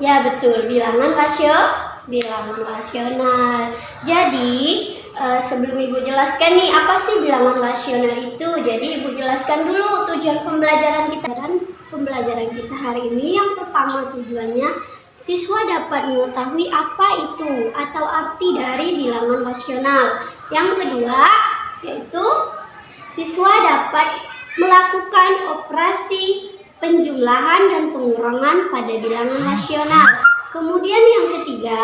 Ya betul, bilangan rasional. Jadi sebelum Ibu jelaskan nih apa sih bilangan rasional itu, jadi Ibu jelaskan dulu tujuan pembelajaran kita. Dan pembelajaran kita hari ini yang pertama tujuannya siswa dapat mengetahui apa itu atau arti dari bilangan rasional. Yang kedua yaitu siswa dapat melakukan operasi penjumlahan dan pengurangan pada bilangan rasional. Kemudian yang ketiga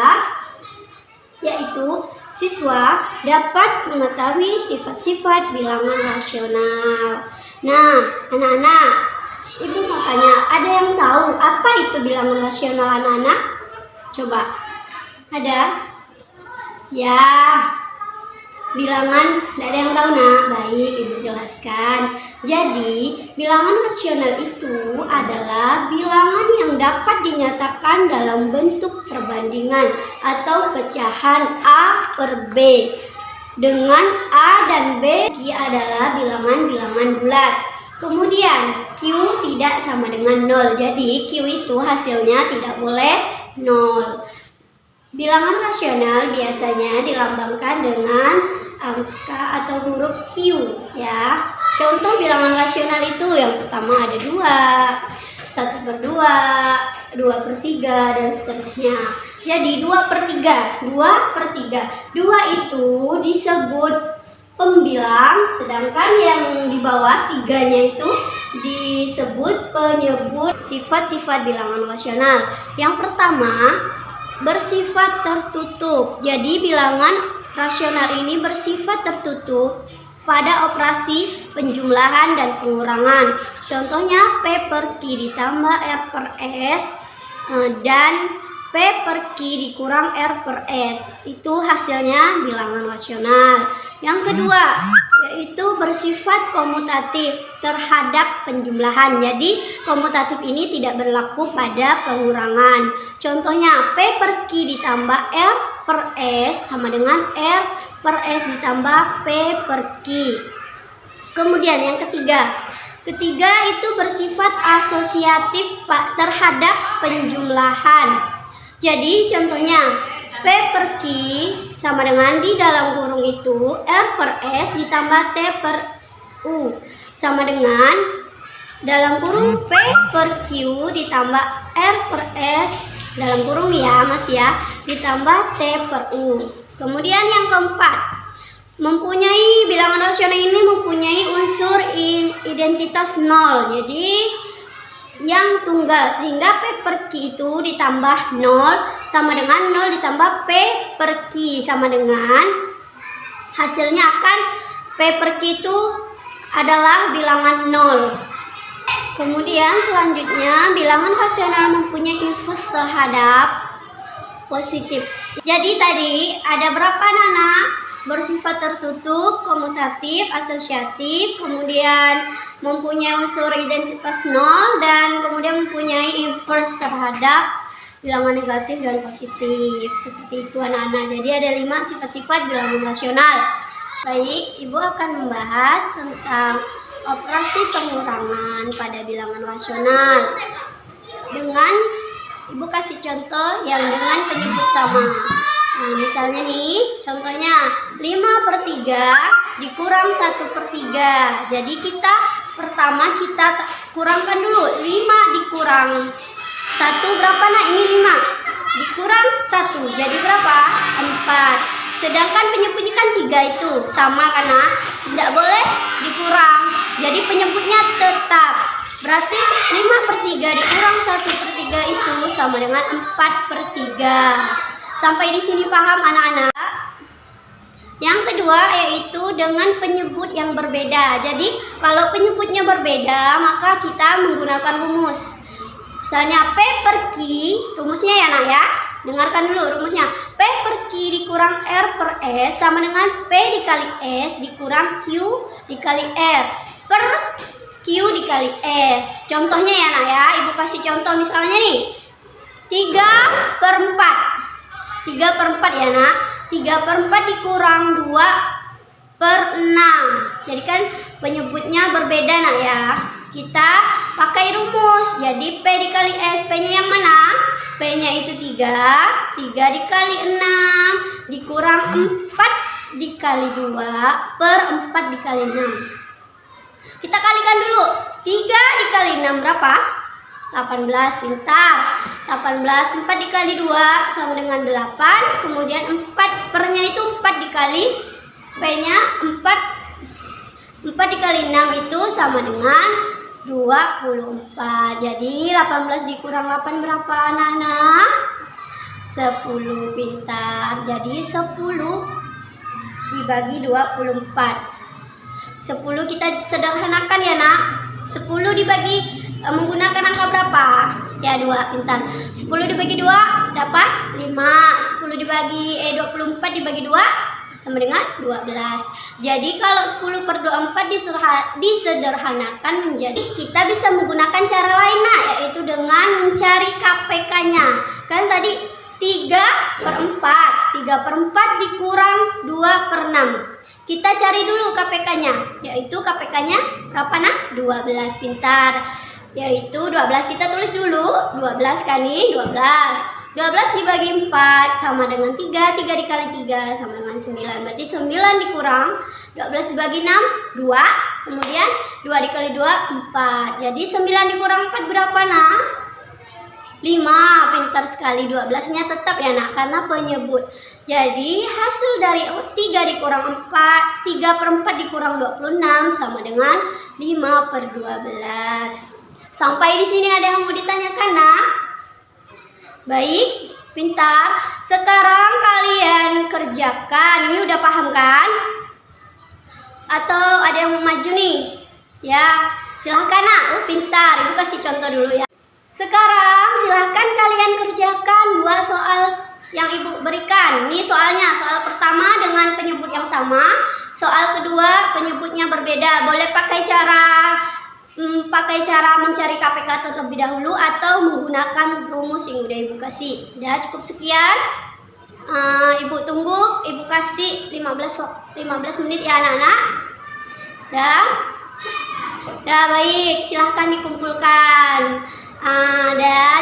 yaitu siswa dapat mengetahui sifat-sifat bilangan rasional. Nah, anak-anak, Ibu mau tanya, ada yang tahu apa itu bilangan rasional anak-anak? Coba. Ada? Ya. Bilangan, tidak ada yang tahu nak? Baik, Ibu jelaskan. Jadi, bilangan rasional itu adalah bilangan yang dapat dinyatakan dalam bentuk perbandingan atau pecahan A per B. Dengan A dan B adalah bilangan-bilangan bulat. Kemudian, Q tidak sama dengan 0. Jadi, Q itu hasilnya tidak boleh 0. Bilangan rasional biasanya dilambangkan dengan angka atau huruf Q ya. Contoh bilangan rasional itu yang pertama ada 2, 1 per 2, 2 per 3 dan seterusnya. Jadi 2 per 3, 2 per 3. 2 itu disebut pembilang, sedangkan yang di bawah 3-nya itu disebut penyebut sifat-sifat bilangan rasional. Yang pertama bersifat tertutup. Jadi bilangan rasional ini bersifat tertutup pada operasi penjumlahan dan pengurangan. Contohnya P per Q ditambah R per S dan P per Q dikurang R per S. Itu hasilnya bilangan rasional. Yang kedua yaitu bersifat komutatif terhadap penjumlahan. Jadi komutatif ini tidak berlaku pada pengurangan. Contohnya P per Q ditambah R per S sama dengan R per S ditambah P per Q. Kemudian yang ketiga itu bersifat asosiatif terhadap penjumlahan. Jadi contohnya P per Q sama dengan di dalam kurung itu R per S ditambah T per U sama dengan dalam kurung P per Q ditambah R per S dalam kurung ya Mas ya ditambah T per U. Kemudian yang keempat, bilangan rasional ini mempunyai unsur identitas 0. Jadi yang tunggal, sehingga P per Q itu ditambah 0 sama dengan 0 ditambah P per Q sama dengan hasilnya akan P per Q itu adalah bilangan 0. Kemudian selanjutnya bilangan rasional mempunyai infus terhadap positif. Jadi tadi ada berapa anak? Bersifat tertutup, komutatif, asosiatif, kemudian mempunyai unsur identitas 0 dan kemudian mempunyai inverse terhadap bilangan negatif dan positif. Seperti itu anak-anak. Jadi ada 5 sifat-sifat bilangan rasional. Baik, Ibu akan membahas tentang operasi pengurangan pada bilangan rasional. Dengan Ibu kasih contoh yang dengan penyebut sama. Nah, misalnya nih, contohnya 5 per 3 dikurang 1 per 3. Jadi pertama kita kurangkan dulu. 5 dikurang 1 berapa nak? Ini 5. Dikurang 1. Jadi berapa? 4. Sedangkan penyebutnya kan 3 itu. Sama kan nak? Tidak boleh dikurang. Jadi penyebutnya tetap. Berarti 5 per 3 dikurang 1 per 3 itu sama dengan 4 per 3. Sampai di sini paham anak-anak? Yang kedua yaitu dengan penyebut yang berbeda. Jadi kalau penyebutnya berbeda maka kita menggunakan rumus. Misalnya P per Q, rumusnya ya nak ya. Dengarkan dulu rumusnya. P per Q dikurang R per S sama dengan P dikali S dikurang Q dikali R per Q dikali S. Contohnya ya nak ya. Ibu kasih contoh misalnya nih. 3 per 4. 3 per 4 ya nak. 3 per 4 dikurang 2 per 6. Jadi kan penyebutnya berbeda nak ya. Kita pakai rumus. Jadi P dikali S. P-nya yang mana? P-nya itu 3. 3 dikali 6 dikurang 4 dikali 2 per 4 dikali 6. Kita kalikan dulu. 3 dikali 6 berapa? 18, pintar. 18, 4 dikali 2 sama dengan 8. Kemudian 4 pernya itu 4 dikali P-nya 4 dikali 6 itu sama dengan 24. Jadi 18 dikurang 8 berapa anak-anak? 10, pintar. Jadi 10 dibagi 24. 10 kita sederhanakan ya nak. 10 dibagi menggunakan angka berapa? Ya 2, pintar. 10 dibagi 2 dapat 5. 10 dibagi 24 dibagi 2 sama dengan 12. Jadi kalau 10 per 24 disederhanakan menjadi, kita bisa menggunakan cara lain nak, yaitu dengan mencari KPK-nya. Kan tadi 3 per 4. 3 per 4 dikurang 2 per 6. Kita cari dulu KPK-nya, yaitu KPK-nya berapa nak? 12, pintar. Yaitu 12 kita tulis dulu. 12 kali 12. 12 dibagi 4 sama dengan 3. 3 dikali 3 sama dengan 9. Berarti 9 dikurang 12 dibagi 6, 2. Kemudian 2 dikali 2, 4. Jadi 9 dikurang 4 berapa nak? 5. Pintar sekali. 12-nya tetap ya nak, karena penyebut. Jadi hasil dari 3 dikurang 4, 3 per 4 dikurang 26 sama dengan 5 per 12. Sampai di sini ada yang mau ditanyakan nak? Baik, pintar. Sekarang kalian kerjakan. Ini udah paham kan? Atau ada yang mau maju nih? Ya, silahkan nak. Pintar. Ibu kasih contoh dulu ya. Sekarang silahkan kalian kerjakan 2 soal yang ibu berikan. Ini soalnya. Soal pertama dengan penyebut yang sama. Soal kedua penyebutnya berbeda. Boleh pakai cara mencari KPK terlebih dahulu atau menggunakan rumus yang udah ibu kasih. Udah cukup sekian. Ibu tunggu, ibu kasih 15 menit ya anak-anak. Dah baik, silahkan dikumpulkan.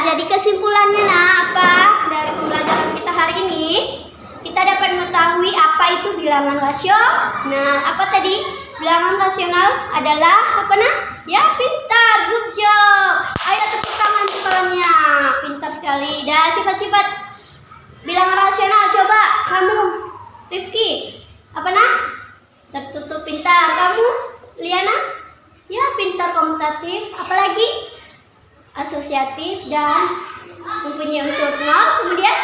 Jadi kesimpulannya apa dari pembelajaran kita hari ini? Kita dapat mengetahui apa itu bilangan rasional. Apa tadi? Bilangan rasional adalah apa nak? Ya, pintar, good job. Ayo tepuk tangan kepalanya. Pintar sekali. Dan sifat-sifat bilangan rasional coba kamu, Rifki. Apa nak? Tertutup, pintar. Kamu, Liana? Ya, pintar, komutatif. Apalagi? Asosiatif dan mempunyai unsur nol. Kemudian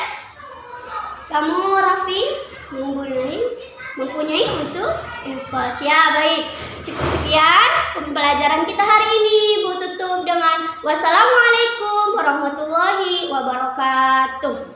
kamu, Raffi, mempunyai unsur inverse. Ya, baik. Cukup sekian pembelajaran kita hari ini. Bu tutup dengan wassalamualaikum warahmatullahi wabarakatuh.